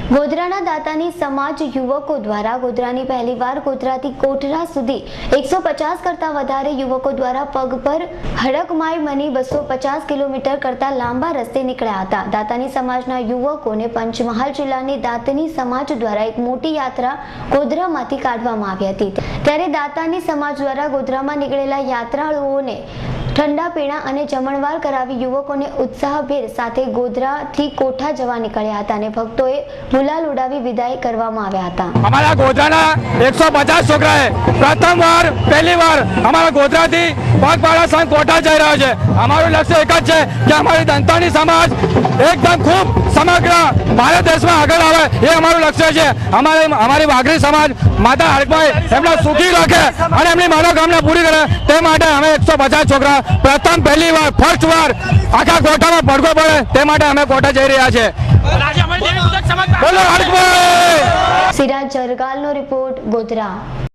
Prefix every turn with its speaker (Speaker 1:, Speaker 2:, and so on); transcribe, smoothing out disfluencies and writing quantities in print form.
Speaker 1: ગોધરાના દાતાની સમાજ યુવકો દ્વારા ગોધરાની પહેલીવાર ગોધરાથી કોઠરા સુધી 150 કરતા વધારે યુવકો દ્વારા પગ પર હડકમાઈ બની 250 કિલોમીટર કરતા લાંબા રસ્તે નીકળ્યા હતા। દાતાની સમાજના યુવકોને પંચમહાલ જિલ્લાની દાતાની સમાજ દ્વારા એક મોટી યાત્રા ગોધરામાંથી કાઢવામાં આવી હતી। ત્યારે દાતાની સમાજ દ્વારા ગોધરામાં નીકળેલા યાત્રાળુઓને ઠંડા પીણા અને જમણવાર કરાવી યુવકોને ઉત્સાહભેર સાથે ગોધરાથી કોઠા જવા નીકળ્યા હતા અને ભક્તોએ ગુલાલ ઉડાવી વિદાય કરવામાં આવ્યા હતા।
Speaker 2: અમારા ગોધરાના 150 છોકરાએ પ્રથમવાર પહેલીવાર અમારા ગોધરાથી પગપાળા સંઘ કોઠા જઈ રહ્યો છે। અમારું લક્ષ્ય એક જ છે કે અમારી દાતાની સમાજ એકદમ ખૂબ સમગ્ર ભારત દેશમાં આગળ આવે, એ અમારું લક્ષ્ય છે। અમારી વાઘરી સમાજ માતા હડકમાઈ એમને સુખી રાખે અને એમની મનોકામના પૂરી કરે તે માટે અમે 150 છોકરા પ્રથમ પહેલીવાર ફર્સ્ટ વાર આખા કોઠામાં પડઘો પડે તે માટે અમે કોઠા જઈ રહ્યા છે। બોલો હડકમાઈ।
Speaker 1: સિરાજ જરગાલનો રિપોર્ટ, ગોધરા।